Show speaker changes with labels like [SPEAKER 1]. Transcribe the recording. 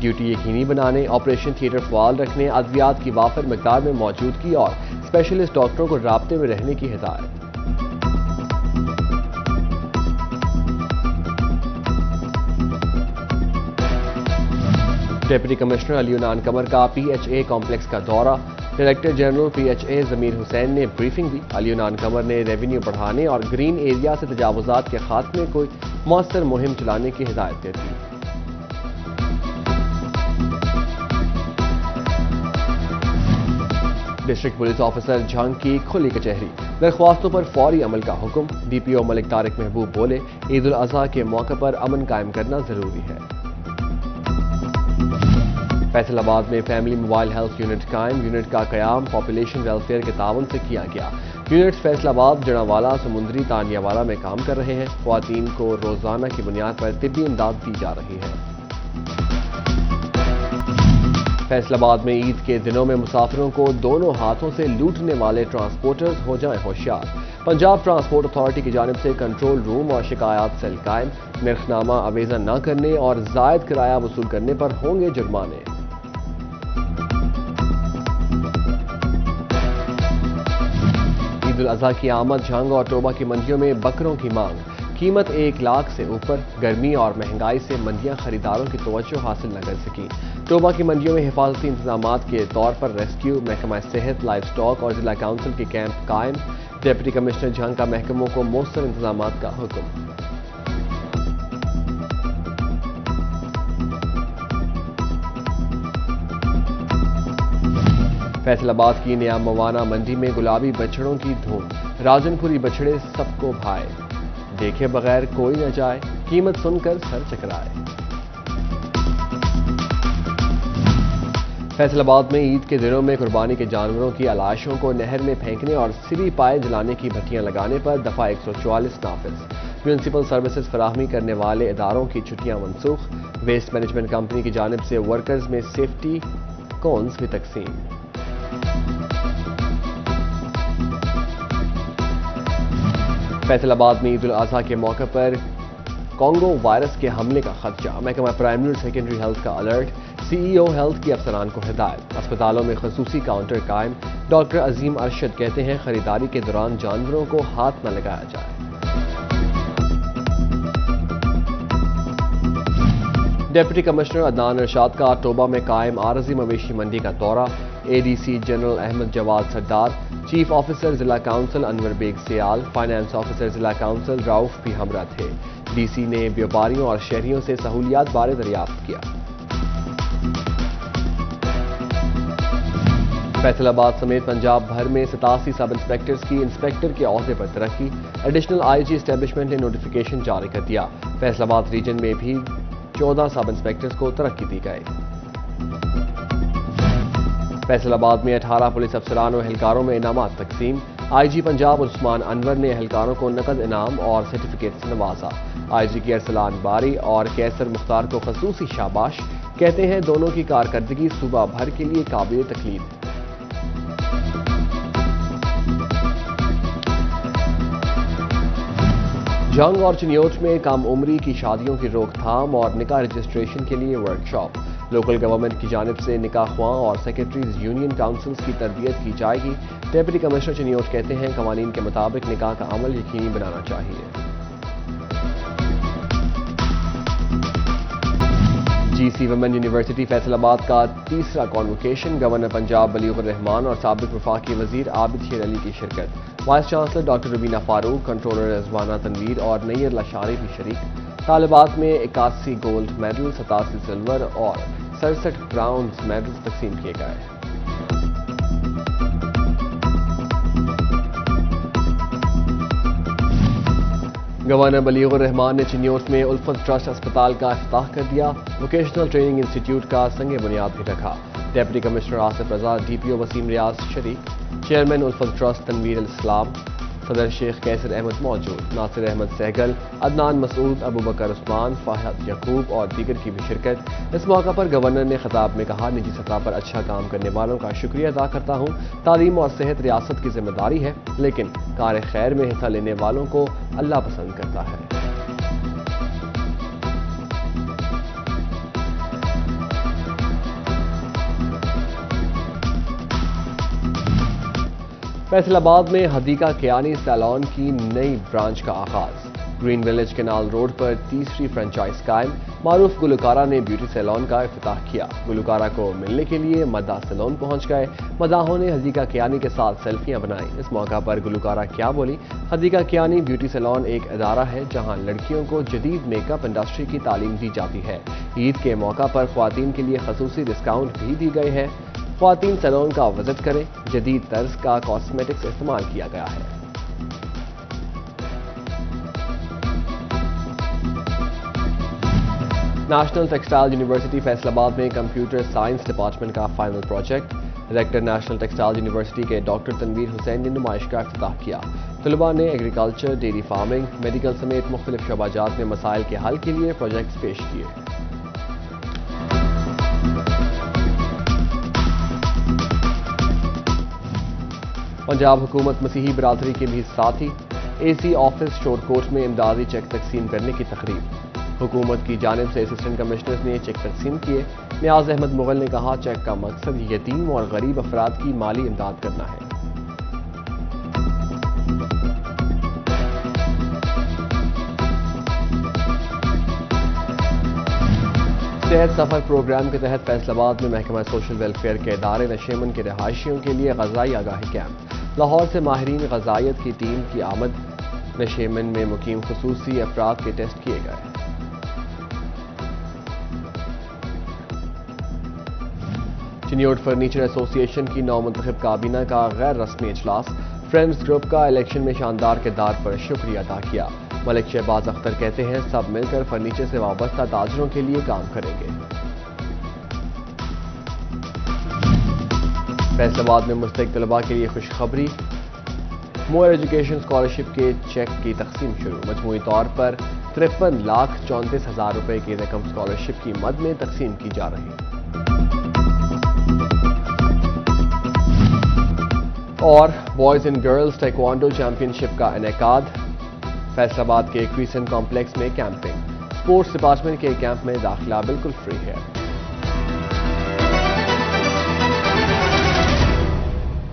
[SPEAKER 1] Duty یقینی بنانے، operation theatre فعال رکھنے، ادویات کی وافر مقدار میں موجودگی اور اسپیشلسٹ ڈاکٹروں کو رابطے میں رہنے کی ہدایت۔ ڈپٹی کمشنر علی عنان قمر کا پی ایچ اے کمپلیکس کا دورہ، director general P H A Zamir Hussain نے بریفنگ دی۔ علی عنان قمر نے ریونیو بڑھانے اور گرین ایریا سے تجاوزات کے خاتمے کو مؤثر مہم چلانے کی ہدایت دی۔ ڈسٹرکٹ پولیس آفیسر جھنگ کی کھلی کچہری، درخواستوں پر فوری عمل کا حکم۔ ڈی پی او ملک طارق محبوب بولے، عید الاضحیٰ کے موقع پر امن قائم کرنا ضروری ہے۔ فیصل آباد میں فیملی موبائل ہیلتھ یونٹ قائم، یونٹ کا قیام پاپولیشن ویلفیئر کے تعاون سے کیا گیا۔ یونٹ فیصل آباد، جڑاوالا، سمندری، تانیہ والا میں کام کر رہے ہیں۔ خواتین کو روزانہ کی بنیاد پر طبی امداد دی جا رہی ہے۔ فیصل آباد میں عید کے دنوں میں مسافروں کو دونوں ہاتھوں سے لوٹنے والے ٹرانسپورٹرز ہو جائیں ہوشیار۔ پنجاب ٹرانسپورٹ اتھارٹی کی جانب سے کنٹرول روم اور شکایات سیل قائم، نرخنامہ آویزہ نہ کرنے اور زائد کرایہ وصول کرنے پر ہوں گے جرمانے۔ عید الاضحیٰ کی آمد، جھنگ اور ٹوبہ کی منڈیوں میں بکروں کی مانگ، قیمت 1 لاکھ سے اوپر۔ گرمی اور مہنگائی سے منڈیاں خریداروں کی توجہ حاصل نہ کر سکیں۔ ٹوبہ کی منڈیوں میں حفاظتی انتظامات کے طور پر ریسکیو، محکمہ صحت، لائف سٹاک اور ضلع کونسل کے کیمپ قائم۔ ڈپٹی کمشنر جھنگ کا محکموں کو مؤثر انتظامات کا حکم۔ فیصل آباد کی نیا موانا منڈی میں گلابی بچڑوں کی دھوم، راجن پوری بچڑے سب کو بھائے، دیکھے بغیر کوئی نہ جائے، قیمت سن کر سر چکرائے۔ فیصل آباد میں عید کے دنوں میں قربانی کے جانوروں کی علائشوں کو نہر میں پھینکنے اور سری پائے جلانے کی بھٹیاں لگانے پر دفعہ 144 نافذ۔ میونسپل سروسز فراہمی کرنے والے اداروں کی چھٹیاں منسوخ۔ ویسٹ مینجمنٹ کمپنی کی جانب سے ورکرز میں سیفٹی کونز بھی تقسیم۔ فیصل آباد میں عید الاضحیٰ کے موقع پر کانگو وائرس کے حملے کا خدشہ، محکمہ پرائمری اور سیکنڈری ہیلتھ کا الرٹ، سی ای او ہیلتھ کی افسران کو ہدایت۔ اسپتالوں میں خصوصی کاؤنٹر قائم، ڈاکٹر عظیم ارشد کہتے ہیں خریداری کے دوران جانوروں کو ہاتھ نہ لگایا جائے۔ ڈپٹی کمشنر عدنان ارشاد کا ٹوبہ میں قائم عارضی مویشی منڈی کا دورہ، اے ڈی سی جنرل احمد جواد سردار، چیف آفیسر ضلع کونسل انور بیگ سیال، فائنانس آفیسر ضلع کونسل راؤف بھی ہمراہ تھے۔ ڈی سی نے بیوپاریوں اور شہریوں سے سہولیات بارے دریافت کیا۔ فیصل آباد سمیت پنجاب بھر میں 87 سب انسپیکٹرز کی انسپیکٹر کے عہدے پر ترقی، ایڈیشنل آئی جی اسٹیبلشمنٹ نے نوٹیفیکیشن جاری کر دیا۔ فیصل آباد ریجن میں بھی 14 سب انسپیکٹرز کو ترقی دی گئی۔ فیصل آباد میں 18 پولیس افسران و اہلکاروں میں انعامات تقسیم، آئی جی پنجاب عثمان انور نے اہلکاروں کو نقد انعام اور سرٹیفکیٹ سے نوازا۔ آئی جی کی ارسلان باری اور کیسر مختار کو خصوصی شاباش، کہتے ہیں دونوں کی کارکردگی صوبہ بھر کے لیے قابل تقلید۔ جھنگ اور چنیوٹ میں کم عمری کی شادیوں کی روک تھام اور نکاح رجسٹریشن کے لیے ورکشاپ، لوکل گورنمنٹ کی جانب سے نکاح خواں اور سیکرٹریز یونین کاؤنسلز کی تربیت کی جائے گی۔ ڈپٹی کمشنر چنیوٹ کہتے ہیں قوانین کے مطابق نکاح کا عمل یقینی بنانا چاہیے۔ جی سی ویمن یونیورسٹی فیصل آباد کا تیسرا کانوکیشن، گورنر پنجاب بلیغ الرحمان اور سابق وفاقی وزیر عابد شیر علی کی شرکت، وائس چانسلر ڈاکٹر ربینہ فاروق، کنٹرولر رضوانہ تنویر اور نیر لاشاری بھی شریک۔ طالبات میں 81 گولڈ میڈل، 87 سلور اور 67 برونز میڈلز تقسیم کیے گئے۔ گورنر بلیغ الرحمان نے چنیوٹ میں الفت ٹرسٹ اسپتال کا افتتاح کر دیا، ووکیشنل ٹریننگ انسٹی ٹیوٹ کا سنگ بنیاد بھی رکھا۔ ڈپٹی کمشنر آصف رضا، ڈی پی او وسیم ریاض شریک، چیئرمین الفت ٹرسٹ تنویر الاسلام، صدر شیخ کیسر احمد موجود، ناصر احمد سہگل، عدنان مسعود، ابو بکر عثمان، فہد یعقوب اور دیگر کی بھی شرکت۔ اس موقع پر گورنر نے خطاب میں کہا، نجی سطح پر اچھا کام کرنے والوں کا شکریہ ادا کرتا ہوں۔ تعلیم اور صحت ریاست کی ذمہ داری ہے، لیکن کار خیر میں حصہ لینے والوں کو اللہ پسند کرتا ہے۔ فیصل آباد میں حدیقہ کیانی سیلون کی نئی برانچ کا آغاز، گرین ویلیج کینال روڈ پر تیسری فرنچائز قائم، معروف گلوکارہ نے بیوٹی سیلون کا افتتاح کیا، گلوکارہ کو ملنے کے لیے مداح سیلون پہنچ گئے، مداحوں نے حدیقہ کیانی کے ساتھ سیلفیاں بنائیں، اس موقع پر گلوکارہ کیا بولی؟ حدیقہ کیانی بیوٹی سیلون ایک ادارہ ہے جہاں لڑکیوں کو جدید میک اپ انڈسٹری کی تعلیم دی جاتی ہے، عید کے موقع پر خواتین کے لیے خصوصی ڈسکاؤنٹ بھی دی گئی ہے، خواتین سیلون کا وزٹ کریں، جدید طرز کا کاسمیٹکس استعمال کیا گیا ہے۔ نیشنل ٹیکسٹائل یونیورسٹی فیصل آباد میں کمپیوٹر سائنس ڈپارٹمنٹ کا final project, director national textile university کے ڈاکٹر تنویر حسین نے نمائش کا افتتاح کیا، طلباء نے ایگریکلچر، ڈیری فارمنگ، میڈیکل سمیت مختلف شعبات میں مسائل کے حل کے لیے پروجیکٹس پیش کیے۔ پنجاب حکومت مسیحی برادری کے بھی ساتھی، اے سی آفس شور کوٹ میں امدادی چیک تقسیم کرنے کی تقریب، حکومت کی جانب سے اسسٹنٹ کمشنرز نے چیک تقسیم کیے، نیاز احمد مغل نے کہا چیک کا مقصد یتیم اور غریب افراد کی مالی امداد کرنا ہے۔ صحت سفر پروگرام کے تحت فیصل آباد میں محکمہ سوشل ویلفیئر کے ادارے نشیمن کے رہائشیوں کے لیے غذائی آگاہی کیمپ، لاہور سے ماہرین غذائیت کی ٹیم کی آمد، نشیمن میں مقیم خصوصی افراد کے ٹیسٹ کیے گئے۔ چنیوٹ فرنیچر ایسوسی ایشن کی نو منتخب کابینہ کا غیر رسمی اجلاس، فرینڈز گروپ کا الیکشن میں شاندار کردار پر شکریہ ادا کیا، ملک شہباز اختر کہتے ہیں سب مل کر فرنیچر سے وابستہ تاجروں کے لیے کام کریں گے۔ فیصل آباد میں مستحق طلباء کے لیے خوشخبری، موئر ایجوکیشن اسکالرشپ کے چیک کی تقسیم شروع، مجموعی طور پر 53,34,000 روپے کی رقم اسکالرشپ کی مد میں تقسیم کی جا رہی ہے۔ اور boys and girls taekwondo champion شپ کا انعقاد، فیصل آباد کے کریسنٹ کمپلیکس میں کیمپنگ، اسپورٹس ڈپارٹمنٹ کے کیمپ میں داخلہ بالکل فری ہے۔